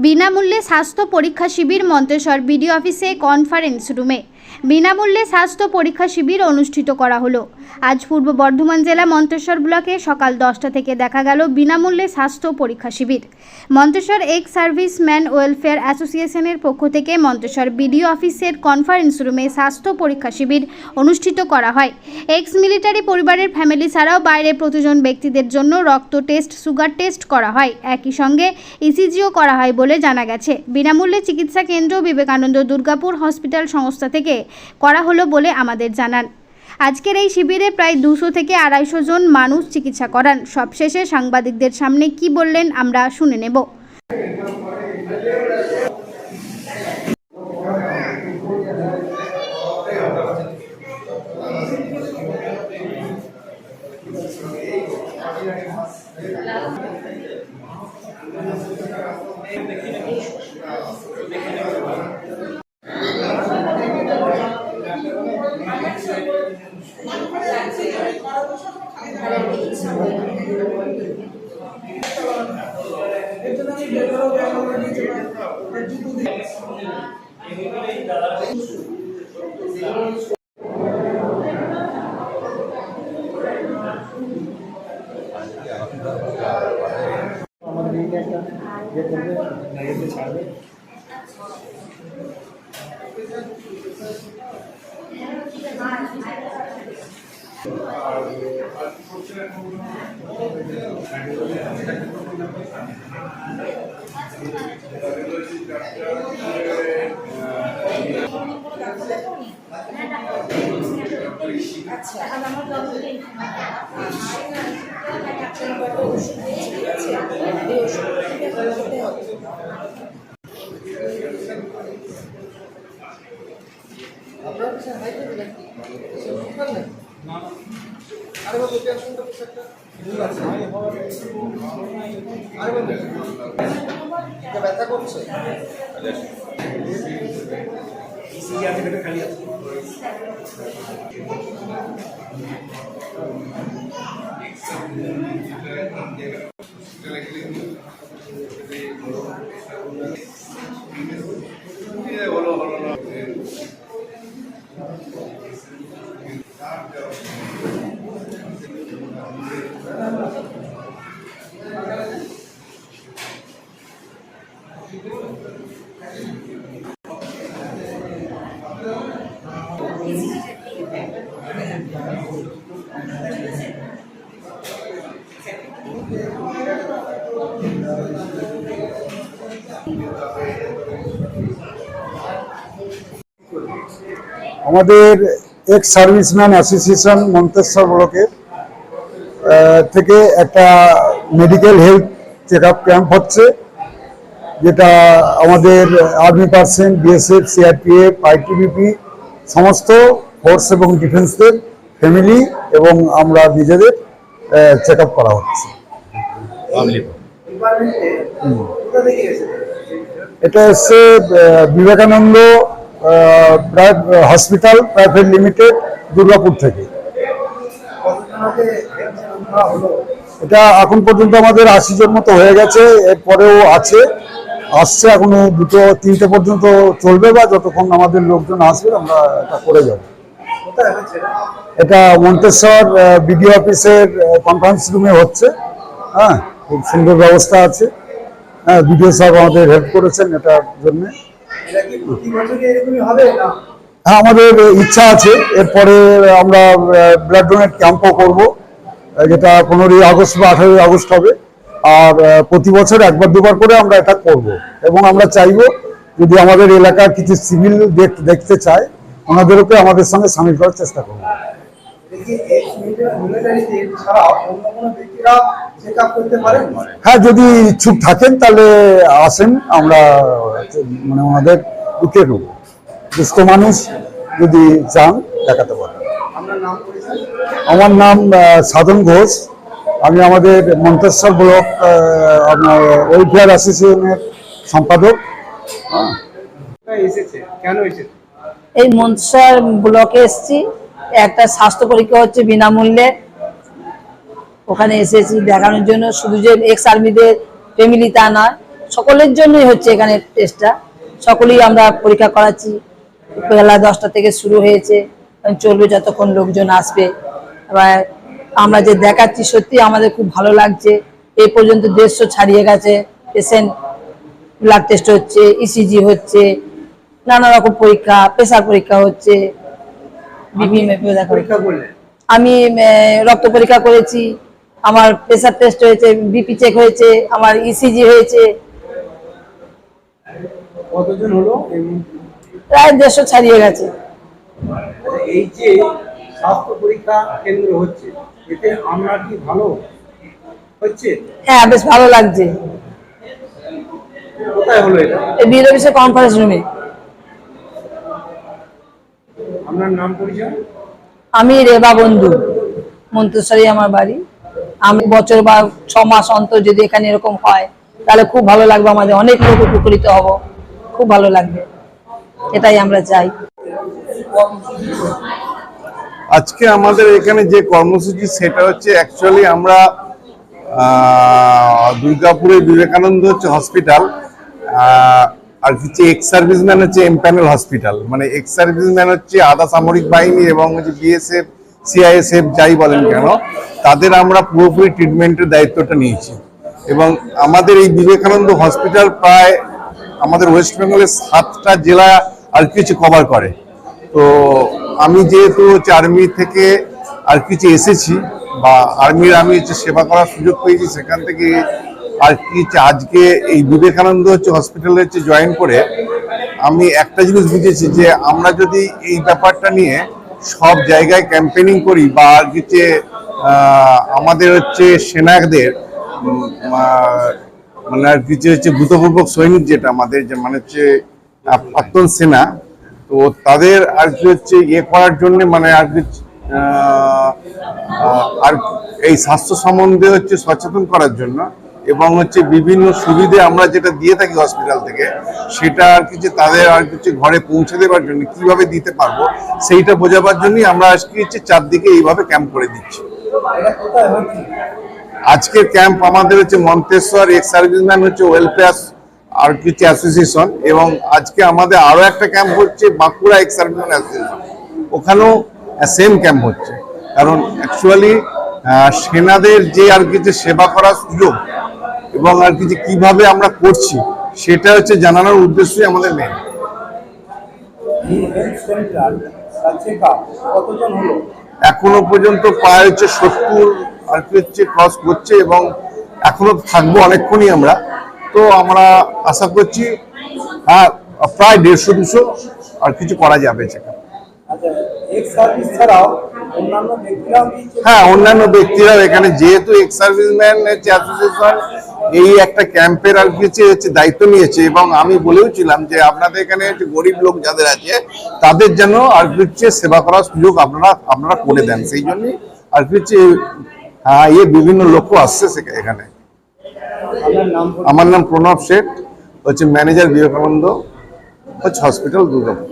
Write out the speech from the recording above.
বিনামূল্যে স্বাস্থ্য পরীক্ষা শিবির মন্তেশ্বর বিডিও অফিসে কনফারেন্স রুমে বিনামূল্যে স্বাস্থ্য পরীক্ষা শিবির অনুষ্ঠিত করা হলো। আজ পূর্ব বর্ধমান জেলা মন্তেশ্বর ব্লকে সকাল 10টা থেকে দেখা গেল বিনামূল্যে স্বাস্থ্য পরীক্ষা শিবির। মন্তেশ্বর এক্স সার্ভিসম্যান ওয়েলফেয়ার অ্যাসোসিয়েশনের পক্ষ থেকে মন্তেশ্বর বিডিও অফিসের কনফারেন্স রুমে স্বাস্থ্য পরীক্ষা শিবির অনুষ্ঠিত করা হয়। এক্স মিলিটারি পরিবারের ফ্যামিলি ছাড়াও বাইরে প্রতিজন ব্যক্তিদের জন্য রক্ত টেস্ট, সুগার টেস্ট করা হয়। একই সঙ্গে ইসিজিও করা হয় বলে জানা গেছে। বিনামূল্যে চিকিৎসা কেন্দ্র বিবেকানন্দ দুর্গাপুর হসপিটাল সংস্থা থেকে করা হলো বলে আমাদের জানান। আজকের এই শিবিরে প্রায় 200 থেকে 250 জন মানুষ চিকিৎসা করান। সবশেষে সাংবাদিকদের সামনে কি বললেন আমরা শুনে নেব। ব্যথা করছে খালি আছে। আমাদের এক্স সার্ভিসম্যান অ্যাসোসিয়েশন মন্তেশ্বর ব্লকের থেকে একটা medical health check up camp হচ্ছে, যেটা আমাদের army person, BSF, CRPF, ITBP সমস্ত ফোর্স এবং ডিফেন্সের ফ্যামিলি এবং আমরা নিজেদের চেক আপ করা হচ্ছে। এটা হচ্ছে Vivekananda hospital private limited, Durgapur থেকে। এটা এখন পর্যন্ত আমাদের 80 জন মতো হয়ে গেছে, এরপরেও আসছে এখনো 2-3টে পর্যন্ত চলবে, বা যতক্ষণ আমাদের লোকজন আসবে আমরা এটা করে যাব। এটা মন্তেশ্বর বিডিও অফিসের কনফারেন্স রুমে হচ্ছে। হ্যাঁ, খুব সুন্দর ব্যবস্থা আছে। হ্যাঁ, বিডিও সাহেব আমাদের হেল্প করেছেন এটার জন্য। হ্যাঁ, আমাদের ইচ্ছা আছে এরপরে আমরা ব্লাড ডোনেট ক্যাম্পও করবো, যেটা 15ই আগস্ট বা 18ই আগস্ট হবে। আর প্রতি বছর 1-2বার করে আমরা এটা করব, এবং আমরা চাইবো যদি আমাদের এলাকার কিছু সিভিল দেখতে চায় ওনাদেরকে আমাদের সঙ্গে সামিল করার চেষ্টা করবো। হ্যাঁ, যদি ইচ্ছুক থাকেন তাহলে আসেন, আমরা মানে ওনাদের উঠে নেব। দুস্থ মানুষ যদি চান দেখাতে পারেন। আমার নাম সাধন ঘোষ, আমি আমাদের মন্তেশ্বর ব্লক আপনার ওয়েলফেয়ার অ্যাসোসিয়েশনের সম্পাদক। এই মন্তেশ্বর ব্লকে এসেছি, একটা স্বাস্থ্য পরীক্ষা হচ্ছে বিনামূল্যে, ওখানে এসেছি দেখানোর জন্য। শুধু যে এক্স আর্মিদের ফ্যামিলি তা নয়, সকলের জন্যই হচ্ছে এখানে টেস্টটা। সকলেই আমরা পরীক্ষা করাচ্ছি। বেলা 10টা থেকে শুরু হয়েছে, চলবে যতক্ষণ লোকজন আসবে। এবার আমরা যে দেখাচ্ছি সত্যি আমাদের খুব ভালো লাগছে। এই পর্যন্ত 150 ছাড়িয়ে গেছে পেশেন্ট। ব্লাড টেস্ট হচ্ছে, ইসিজি হচ্ছে, নানা রকম পরীক্ষা, প্রেসার পরীক্ষা হচ্ছে, পরীক্ষা করলে আমি রক্ত পরীক্ষা করেছি, আমার প্রেসার টেস্ট হয়েছে, বিপি চেক হয়েছে, আমার ইসিজি হয়েছে। কতজন হলো প্রায় 150 ছাড়িয়ে গেছে। এই যে স্বাস্থ্য পরীক্ষা কেন্দ্র হচ্ছে, এতে আমরা কি ভালো হচ্ছে? হ্যাঁ, বেশ ভালো লাগছে। কোথায় হলো এটা? এই বিএল অফিসের কনফারেন্স রুমে। আপনার নাম পরিচয়? আমি রেবা বন্ধু, মন্তেশ্বরী আমার বাড়ি। আমি বছর বা 6 মাস অন্তর যদি এখানে এরকম হয় তাহলে খুব ভালো লাগবে, আমাদের অনেক লোক উপকৃত হব, খুব ভালো লাগবে, এটাই আমরা চাই। আজকে আমাদের এখানে যে কর্মসূচি সেটা হচ্ছে অ্যাকচুয়ালি আমরা দুর্গাপুরে বিবেকানন্দ হচ্ছে হসপিটাল, আর হচ্ছে এক্স সার্ভিসম্যান হচ্ছে এমপ্যানেল হসপিটাল। মানে এক্স সার্ভিসম্যান হচ্ছে আধা সামরিক বাহিনী এবং হচ্ছে বিএসএফ, সিআইএসএফ যাই বলেন কেন, তাদের আমরা পুরোপুরি ট্রিটমেন্টের দায়িত্বটা নিয়েছি। এবং আমাদের এই বিবেকানন্দ হসপিটাল প্রায় আমাদের ওয়েস্ট বেঙ্গলের 7টা জেলা আর কিছু কভার করে। তো আমি যেহেতু হচ্ছে আর্মি থেকে আর কিছু এসেছি বা আর্মির আমি হচ্ছে সেবা করার সুযোগ পেয়েছি, সেখান থেকে আর কি আজকে এই বিবেকানন্দ হচ্ছে হসপিটালে হচ্ছে জয়েন করে আমি একটা জিনিস বুঝেছি যে আমরা যদি এই ব্যাপারটা নিয়ে সব জায়গায় ক্যাম্পেনিং করি বা আর কিছু আমাদের হচ্ছে সেনাদের মানে আর কিছু হচ্ছে ভূতপূর্বক সৈনিক যেটা আমাদের যে মানে হচ্ছে প্রাক্তন সেনা, তো তাদের আর কি হচ্ছে ইয়ে করার জন্য মানে আর কি আর এই স্বাস্থ্য সম্বন্ধে হচ্ছে সচেতন করার জন্য এবং হচ্ছে বিভিন্ন সুবিধে আমরা যেটা দিয়ে থাকি হসপিটাল থেকে সেটা আর কিছু তাদের আর কিছু ঘরে পৌঁছে দেওয়ার জন্য কিভাবে দিতে পারবো সেইটা বোঝাবার জন্যই আমরা আজকে হচ্ছে চারদিকে এইভাবে ক্যাম্প করে দিচ্ছি। আজকের ক্যাম্প আমাদের হচ্ছে মন্তেশ্বর এক্স সার্ভিসম্যান হচ্ছে ওয়েলফেয়ার আর কিছু অ্যাসোসিয়েশন, এবং আজকে আমাদের আরো একটা ক্যাম্প হচ্ছে বাঁকুড়া এক্স সার্ভিসম্যান অ্যাসোসিয়েশন, ওখানেও সেম ক্যাম্প হচ্ছে। কারণ অ্যাকচুয়ালি সেনাদের যে আর কিছু সেবা করার সুযোগ এবং আর কিছু কিভাবে আমরা করছি সেটা হচ্ছে জানানোর উদ্দেশ্যই আমাদের মেন। কতজন হলো এখনো পর্যন্ত প্রায় হচ্ছে 70 আর কি হচ্ছে ক্রস করছে এবং এখনো থাকবো অনেকক্ষণই আমরা। তো আমরা আশা করছি প্রায় 150-200 আর কিছু করা যাবে সেটা। হ্যাঁ, অন্যান্য ব্যক্তিরাও এখানে, যেহেতু এক্স সার্ভিসম্যান অ্যাসোসিয়েশন এই একটা ক্যাম্পের আর কিছু হচ্ছে দায়িত্ব নিয়েছে এবং আমি বলেও ছিলাম যে আপনাদের এখানে গরিব লোক যাদের আছে তাদের যেন আর হচ্ছে সেবা করার সুযোগ আপনারা করে দেন, সেই জন্যই আর হচ্ছে বিভিন্ন লোকও আসছে এখানে। আমার নাম প্রণব শেঠ, হচ্ছে ম্যানেজার বিবেকানন্দ হচ্ছে হসপিটাল দুর্গাপুর।